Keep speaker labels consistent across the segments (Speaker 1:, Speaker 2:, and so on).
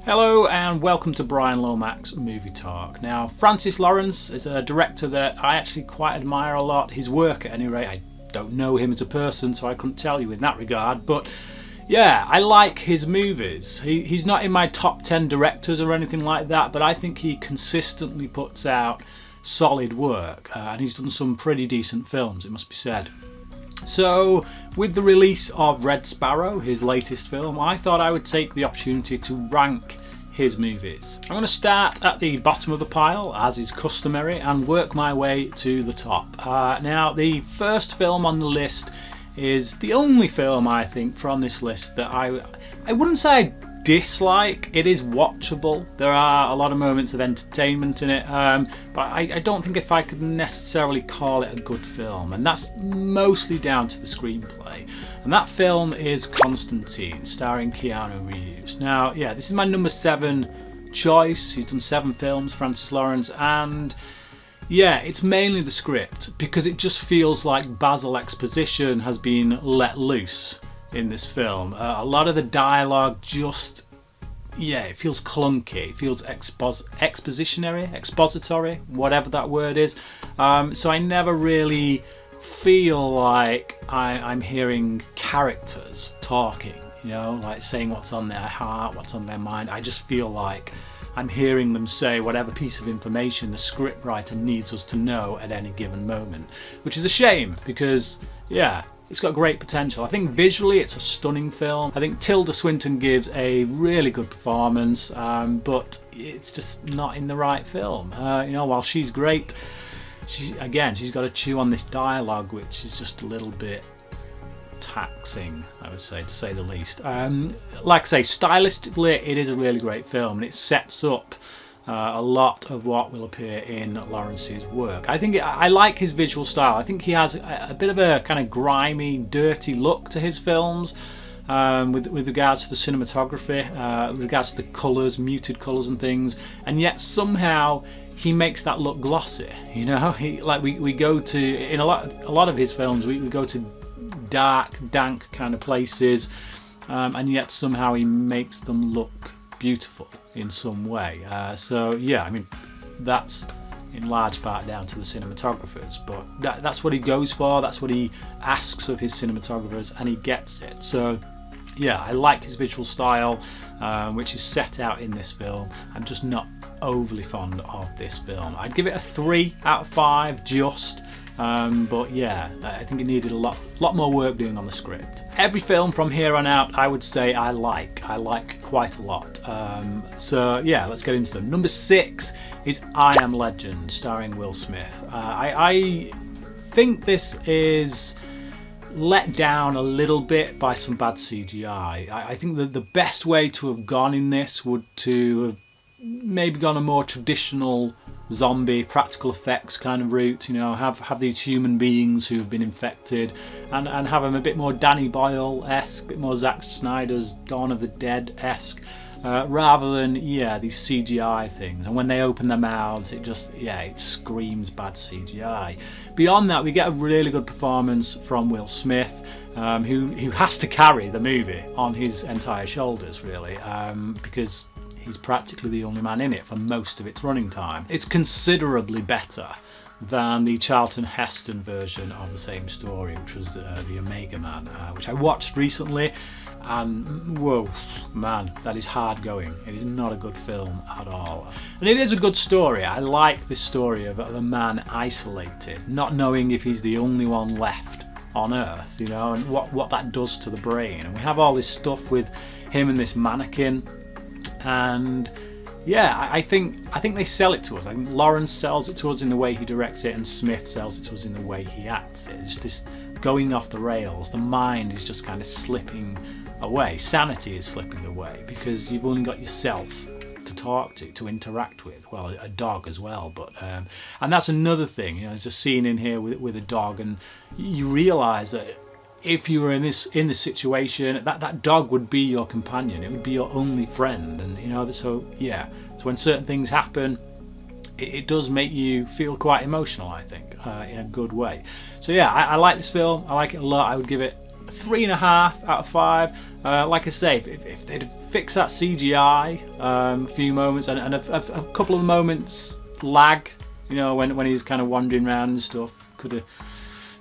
Speaker 1: Hello and welcome to Brian Lomax's Movie Talk. Now, Francis Lawrence is a director that I actually quite admire a lot. His work, at any rate, I don't know him as a person, so I couldn't tell you in that regard. But yeah, I like his movies. He's not in my top 10 directors or anything like that, but I think he consistently puts out solid work, and he's done some pretty decent films, it must be said. So, with the release of Red Sparrow, his latest film, I thought I would take the opportunity to rank his movies. I'm going to start at the bottom of the pile, as is customary, and work my way to the top. Now, the first film on the list is the only film, I think, from this list that I wouldn't say I dislike. It is watchable. There are a lot of moments of entertainment in it, but I don't think if I could necessarily call it a good film, and that's mostly down to the screenplay. And that film is Constantine, starring Keanu Reeves. Now, yeah, this is my number 7 choice. He's done 7 films, Francis Lawrence, and yeah, it's mainly the script, because it just feels like Basil exposition has been let loose in this film. A lot of the dialogue just, yeah, it feels clunky. It feels expository, whatever that word is. So I never really feel like I'm hearing characters talking, you know, like saying what's on their heart, what's on their mind. I just feel like I'm hearing them say whatever piece of information the scriptwriter needs us to know at any given moment, which is a shame because, yeah, it's got great potential. I think visually it's a stunning film. I think Tilda Swinton gives a really good performance, but it's just not in the right film. You know, while she's great, she's got to chew on this dialogue, which is just a little bit taxing, I would say, to say the least. Like I say, stylistically it is a really great film, and it sets up a lot of what will appear in Lawrence's work. I like his visual style. I think he has a bit of a kind of grimy, dirty look to his films, with regards to the cinematography, with regards to the colours, muted colours and things, and yet somehow he makes that look glossy. You know, we go to, in a lot of his films, we go to dark, dank kind of places, and yet somehow he makes them look beautiful in some way. So yeah, I mean, that's in large part down to the cinematographers, but that's what he goes for, that's what he asks of his cinematographers, and he gets it. So yeah, I like his visual style, which is set out in this film. I'm just not overly fond of this film. I'd give it a 3 out of 5 just. But yeah, I think it needed a lot more work doing on the script. Every film from here on out, I would say I like quite a lot. So yeah, let's get into them. Number 6 is I Am Legend, starring Will Smith. I think this is let down a little bit by some bad CGI. I think that the best way to have gone in this would to have maybe gone a more traditional zombie practical effects kind of route, you know, have these human beings who've been infected and have them a bit more Danny Boyle-esque, a bit more Zack Snyder's Dawn of the Dead-esque, rather than, yeah, these CGI things. And when they open their mouths, it just, yeah, it screams bad CGI. Beyond that, we get a really good performance from Will Smith, who has to carry the movie on his entire shoulders, really, because he's practically the only man in it for most of its running time. It's considerably better than the Charlton Heston version of the same story, which was the Omega Man, which I watched recently, and whoa, man, that is hard going. It is not a good film at all. And it is a good story. I like this story of a man isolated, not knowing if he's the only one left on Earth, you know, and what that does to the brain. And we have all this stuff with him and this mannequin. And yeah, I think they sell it to us. I think Lawrence sells it to us in the way he directs it, and Smith sells it to us in the way he acts it. It's just going off the rails. The mind is just kind of slipping away. Sanity is slipping away because you've only got yourself to talk to interact with. Well, a dog as well, but and that's another thing. You know, there's a scene in here with a dog, and you realise that if you were in this situation, that dog would be your companion. It would be your only friend, and you know. So yeah. So when certain things happen, it does make you feel quite emotional. I think in a good way. So yeah, I like this film. I like it a lot. I would give it 3.5 out of 5. Like I say, if they'd fix that CGI a few moments and a couple of moments lag, you know, when he's kind of wandering around and stuff, could have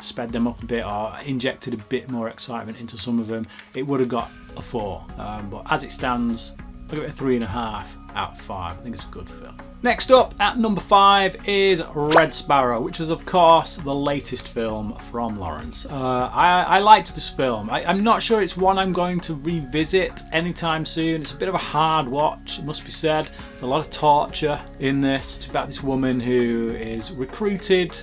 Speaker 1: sped them up a bit or injected a bit more excitement into some of them, it would have got a 4. But as it stands, I'll give it a 3.5 out of 5. I think it's a good film. Next up at number 5 is Red Sparrow, which is of course the latest film from Lawrence. I liked this film. I'm not sure it's one I'm going to revisit anytime soon. It's a bit of a hard watch, it must be said. There's a lot of torture in this. It's about this woman who is recruited,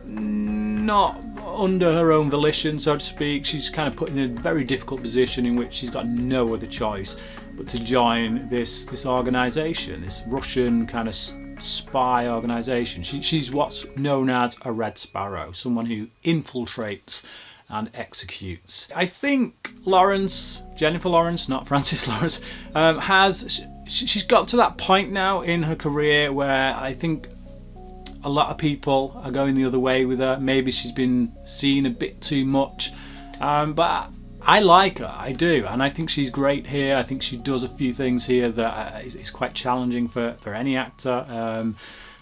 Speaker 1: not under her own volition, so to speak. She's kind of put in a very difficult position in which she's got no other choice but to join this organisation, this Russian kind of spy organisation. She's what's known as a Red Sparrow, someone who infiltrates and executes. I think Jennifer Lawrence, not Francis Lawrence, she's got to that point now in her career where I think a lot of people are going the other way with her. Maybe she's been seen a bit too much, but I like her, I do, and I think she's great here. I think she does a few things here that is quite challenging for any actor,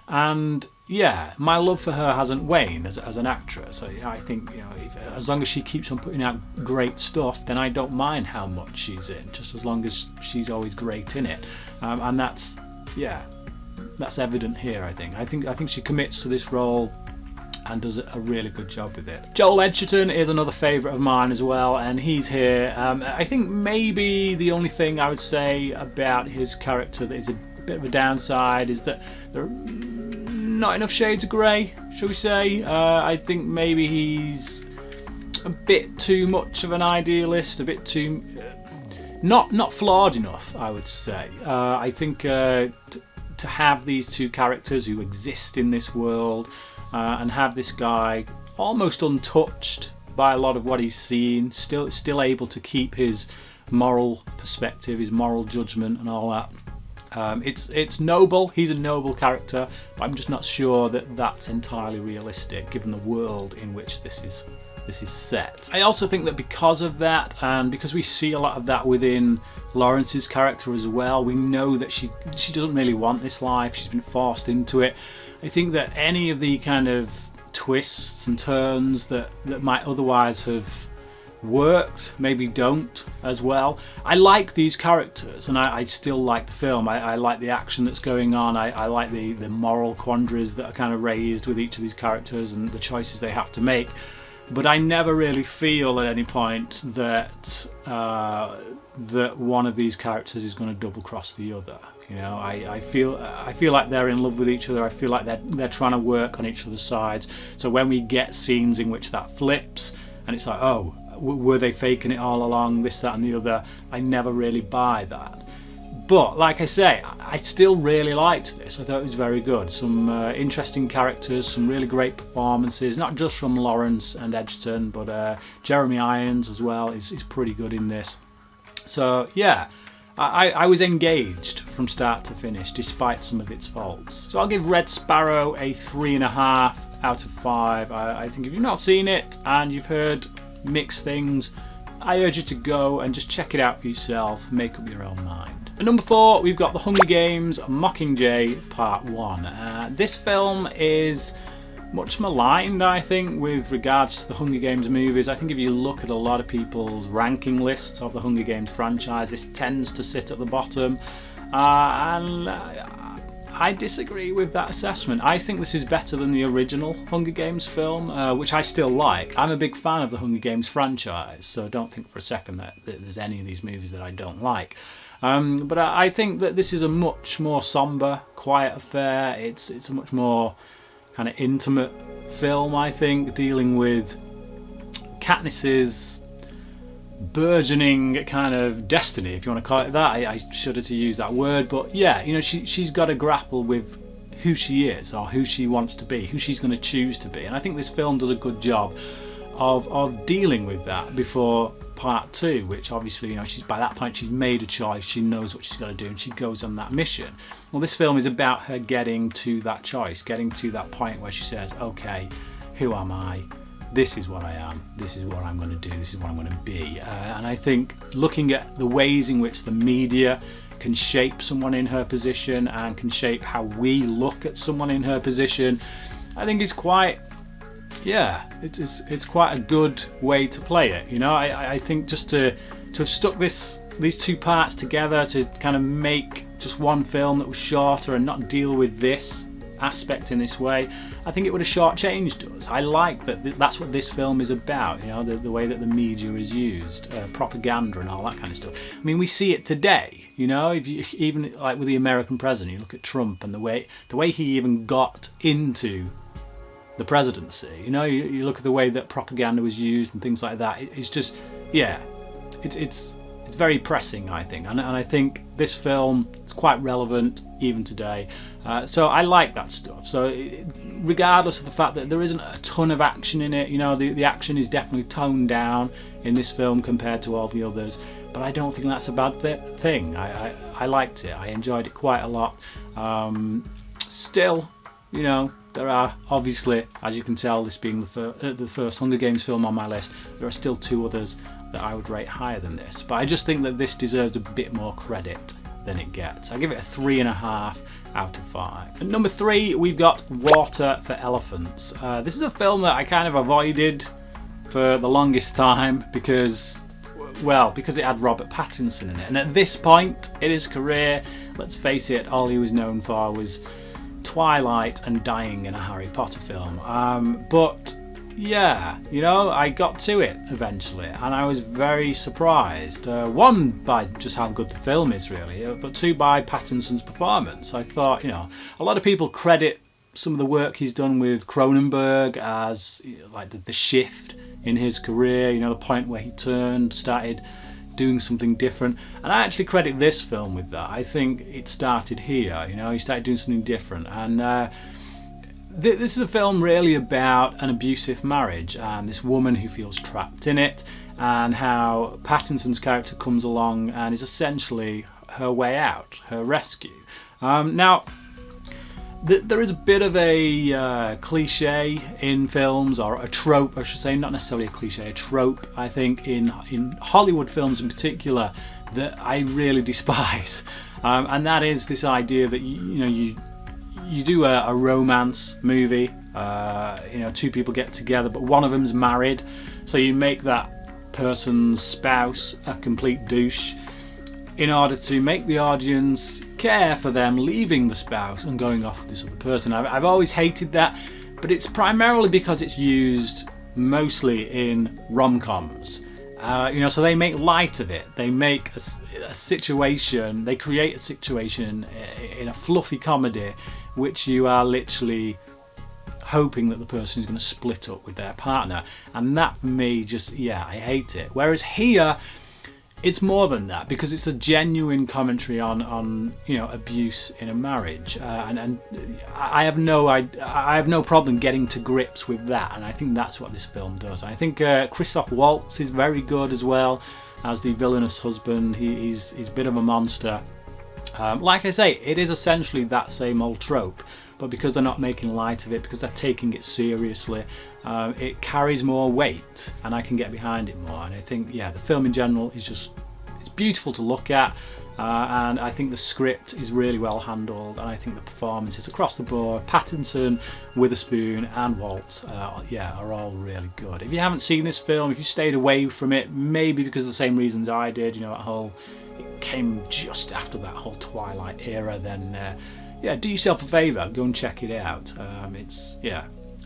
Speaker 1: and yeah, my love for her hasn't waned as an actress. So I think, you know, as long as she keeps on putting out great stuff, then I don't mind how much she's in, just as long as she's always great in it, and that's evident here. I think she commits to this role and does a really good job with it. Joel Edgerton is another favourite of mine as well, and he's here. I think maybe the only thing I would say about his character that is a bit of a downside is that there are not enough shades of grey, shall we say. I think maybe he's a bit too much of an idealist, a bit too not flawed enough, I would say. I think to have these two characters who exist in this world, and have this guy almost untouched by a lot of what he's seen, still able to keep his moral perspective, his moral judgment and all that. It's noble. He's a noble character, but I'm just not sure that that's entirely realistic given the world in which this is set. I also think that because of that, and because we see a lot of that within Lawrence's character as well, we know that she doesn't really want this life. She's been forced into it. I think that any of the kind of twists and turns that might otherwise have worked maybe don't as well. I like these characters, and I still like the film. I like the action that's going on. I like the moral quandaries that are kind of raised with each of these characters and the choices they have to make. But I never really feel at any point that one of these characters is going to double cross the other. You know, I feel like they're in love with each other. I feel like they're trying to work on each other's sides. So when we get scenes in which that flips, and it's like, oh, were they faking it all along? This, that, and the other. I never really buy that. But like I say, I still really liked this. I thought it was very good. Some interesting characters, some really great performances, not just from Lawrence and Edgerton, but Jeremy Irons as well is pretty good in this. So yeah, I was engaged from start to finish, despite some of its faults. So I'll give Red Sparrow a 3.5 out of 5. I think if you've not seen it and you've heard mixed things, I urge you to go and just check it out for yourself, make up your own mind. At number 4, we've got The Hunger Games Mockingjay Part 1. This film is much maligned, I think, with regards to the Hunger Games movies. I think if you look at a lot of people's ranking lists of the Hunger Games franchise, this tends to sit at the bottom, and I disagree with that assessment. I think this is better than the original Hunger Games film, which I still like. I'm a big fan of the Hunger Games franchise, so don't think for a second that there's any of these movies that I don't like. But I think that this is a much more somber, quiet affair. It's a much more kind of intimate film, I think, dealing with Katniss's burgeoning kind of destiny, if you want to call it that. I shudder to use that word, but yeah, you know, she's got to grapple with who she is, or who she wants to be, who she's going to choose to be, and I think this film does a good job of dealing with that before Part 2, which obviously, you know, by that point she's made a choice, she knows what she's got to do, and she goes on that mission. Well, this film is about her getting to that choice, getting to that point where she says, okay, who am I? this is what I am, this is what I'm going to do, this is what I'm going to be. And I think looking at the ways in which the media can shape someone in her position and can shape how we look at someone in her position, I think it's quite, it's quite a good way to play it. You know, I think just to have stuck these two parts together to kind of make just one film that was shorter and not deal with this aspect in this way, I think it would have shortchanged us. I like that that's what this film is about, you know, the way that the media is used, propaganda and all that kind of stuff. I mean, we see it today, you know, even like with the American president, you look at Trump and the way he even got into the presidency, you know, you look at the way that propaganda was used and things like that. It's just, it's very pressing, I think, and I think this film is quite relevant even today. So I like that stuff. So regardless of the fact that there isn't a ton of action in it, you know, the action is definitely toned down in this film compared to all the others, but I don't think that's a bad thing. I liked it. I enjoyed it quite a lot. Still, you know, there are obviously, as you can tell, this being the first Hunger Games film on my list, there are still two others that I would rate higher than this, but I just think that this deserves a bit more credit than it gets. I give it a 3.5 out of 5. At number 3, we've got Water for Elephants. This is a film that I kind of avoided for the longest time because it had Robert Pattinson in it, and at this point in his career, let's face it, all he was known for was Twilight and dying in a Harry Potter film. But yeah, you know, I got to it eventually and I was very surprised. One, by just how good the film is really, but two, by Pattinson's performance. I thought, you know, a lot of people credit some of the work he's done with Cronenberg as, you know, like the shift in his career, you know, the point where he started doing something different, and I actually credit this film with that. I think it started here, you know, he started doing something different, and this is a film really about an abusive marriage and this woman who feels trapped in it, and how Pattinson's character comes along and is essentially her way out, her rescue. Now, there is a bit of a cliche in films, or a trope I should say, not necessarily a cliche, a trope, I think, in Hollywood films in particular, that I really despise, and that is this idea that you do a romance movie, you know, two people get together but one of them's married, so you make that person's spouse a complete douche in order to make the audience care for them leaving the spouse and going off with this other person. I've always hated that, but it's primarily because it's used mostly in rom-coms. You know, so they make light of it. They make a situation, they create a situation in a fluffy comedy which you are literally hoping that the person is going to split up with their partner, and that for me just, I hate it. Whereas here, it's more than that, because it's a genuine commentary on you know, abuse in a marriage, and I have no problem getting to grips with that, and I think that's what this film does. I think Christoph Waltz is very good as well as the villainous husband. He's a bit of a monster. Like I say, it is essentially that same old trope, but because they're not making light of it, because they're taking it seriously, it carries more weight and I can get behind it more. And I think, the film in general is just, it's beautiful to look at, and I think the script is really well handled, and I think the performances across the board, Pattinson, Witherspoon and Waltz, are all really good. If you haven't seen this film, if you stayed away from it, maybe because of the same reasons I did, you know, it came just after that whole Twilight era, then do yourself a favour, go and check it out.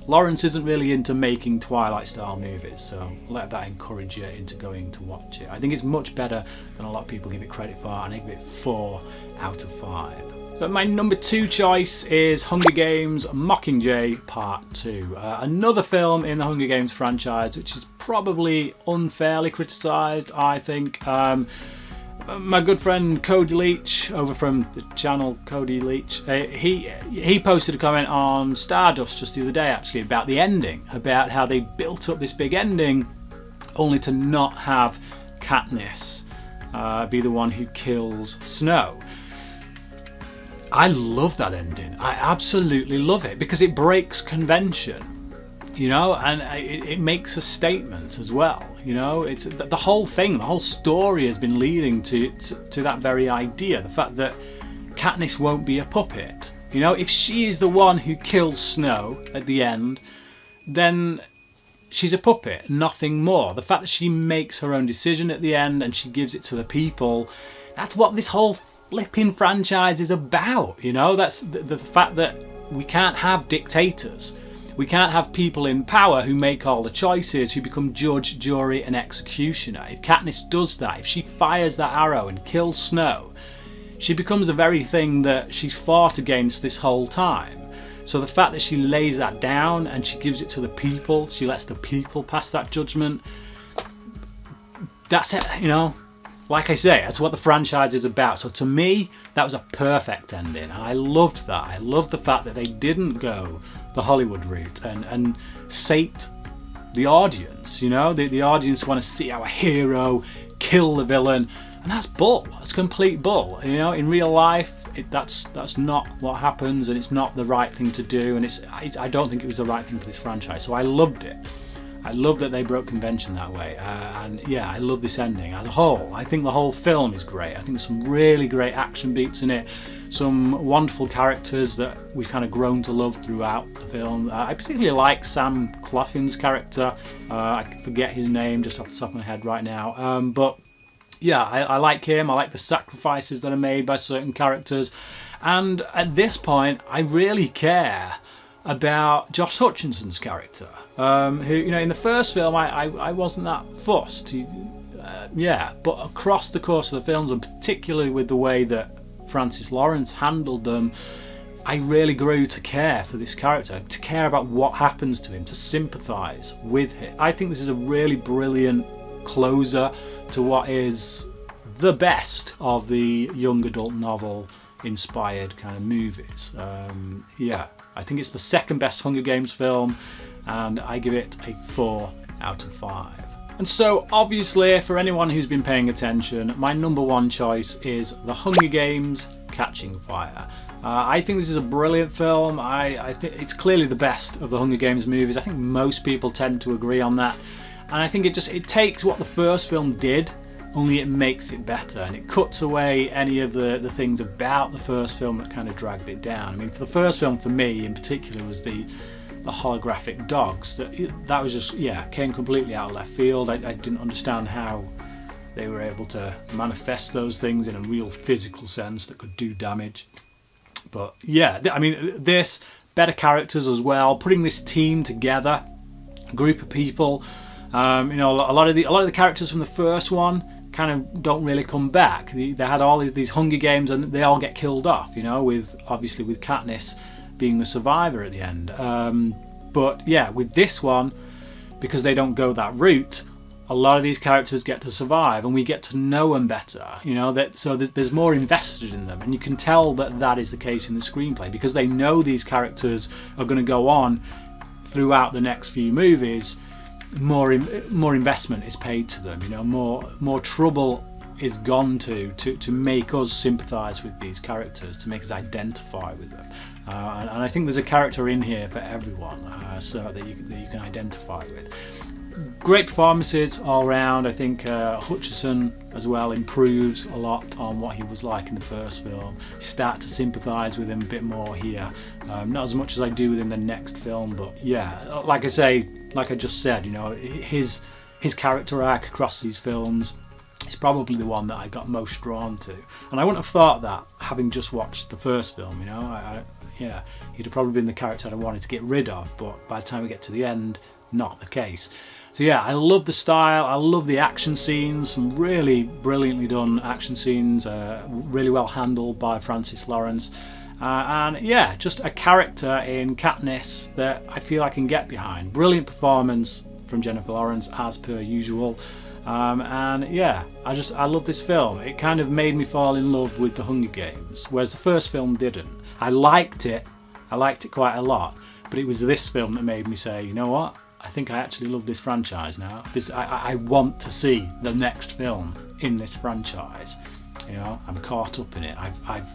Speaker 1: Lawrence isn't really into making Twilight style movies, so let that encourage you into going to watch it. I think it's much better than a lot of people give it credit for, and I give it 4 out of 5. But my number 2 choice is Hunger Games Mockingjay Part 2. Another film in the Hunger Games franchise, which is probably unfairly criticised, I think. My good friend Cody Leach, over from the channel Cody Leach, he posted a comment on Stardust just the other day actually about the ending, about how they built up this big ending only to not have Katniss be the one who kills Snow. I love that ending. I absolutely love it because it breaks convention. you know, and it makes a statement as well. You know, it's the whole thing, the whole story has been leading to that very idea, the fact that Katniss won't be a puppet. You know, if she is the one who kills Snow at the end, then she's a puppet, nothing more. The fact that she makes her own decision at the end and she gives it to the people, that's what this whole flipping franchise is about. You know, that's the fact that we can't have dictators. We can't have people in power who make all the choices, who become judge, jury and executioner. If Katniss does that, if she fires that arrow and kills Snow, she becomes the very thing that she's fought against this whole time. So the fact that she lays that down and she gives it to the people, she lets the people pass that judgment, that's it, you know. Like I say, that's what the franchise is about. So to me, that was a perfect ending. I loved that. I loved the fact that they didn't go the Hollywood route and sate the audience. You know, the audience want to see our hero kill the villain, and that's bull. That's complete bull. You know, in real life, that's not what happens, and it's not the right thing to do. And I don't think it was the right thing for this franchise. So I loved it. I love that they broke convention that way, and yeah, I love this ending as a whole. I think the whole film is great. I think there's some really great action beats in it, some wonderful characters that we've kind of grown to love throughout the film. I particularly like Sam Claflin's character. I forget his name just off the top of my head right now, but yeah, I like him. I like the sacrifices that are made by certain characters, and at this point, I really care about Josh Hutcherson's character. Who, you know, in the first film I wasn't that fussed. But across the course of the films, and particularly with the way that Francis Lawrence handled them, I really grew to care for this character, to care about what happens to him, to sympathise with him. I think this is a really brilliant closer to what is the best of the young adult novel inspired kind of movies. I think it's the second best Hunger Games film, and I give it a 4 out of 5. And so obviously, for anyone who's been paying attention, my number one choice is The Hunger Games: Catching Fire. I think this is a brilliant film. I think it's clearly the best of the Hunger Games movies. I think most people tend to agree on that. And I think it takes what the first film did, only it makes it better, and it cuts away any of the things about the first film that kind of dragged it down. I mean, for the first film, for me in particular, was the holographic dogs. That was just, came completely out of left field. I didn't understand how they were able to manifest those things in a real physical sense that could do damage. But yeah, I mean, this, better characters as well, putting this team together, a group of people. You know, a lot of the characters from the first one kind of don't really come back. They had all these Hunger Games, and they all get killed off. You know, obviously with Katniss being the survivor at the end. But yeah, with this one, because they don't go that route, a lot of these characters get to survive, and we get to know them better. You know, there's more invested in them, and you can tell that is the case in the screenplay, because they know these characters are going to go on throughout the next few movies. More investment is paid to them. You know, more trouble is gone to make us sympathise with these characters, to make us identify with them. And I think there's a character in here for everyone, so that you can identify with. Great performances all around. I think Hutcherson as well improves a lot on what he was like in the first film. You start to sympathise with him a bit more here. Not as much as I do with him in the next film, but yeah, like I just said, you know, his character arc across these films is probably the one that I got most drawn to. And I wouldn't have thought that, having just watched the first film, you know. He'd have probably been the character I wanted to get rid of, but by the time we get to the end, not the case. So yeah, I love the style, I love the action scenes, some really brilliantly done action scenes, really well handled by Francis Lawrence. And yeah, just a character in Katniss that I feel I can get behind. Brilliant performance from Jennifer Lawrence, as per usual. And yeah, I love this film. It kind of made me fall in love with the Hunger Games, whereas the first film didn't. I liked it quite a lot, but it was this film that made me say, you know what? I think I actually love this franchise now. I want to see the next film in this franchise. You know, I'm caught up in it.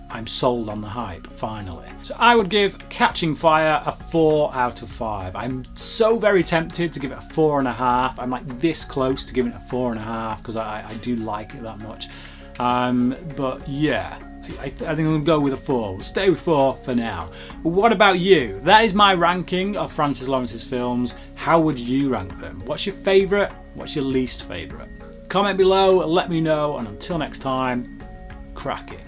Speaker 1: I'm sold on the hype, finally. So I would give Catching Fire a 4 out of 5. I'm so very tempted to give it a 4.5. I'm like this close to giving it a 4.5 because I do like it that much. But yeah, I think I'm going to go with a 4. We'll stay with 4 for now. But what about you? That is my ranking of Francis Lawrence's films. How would you rank them? What's your favourite? What's your least favourite? Comment below, let me know, and until next time, crack it.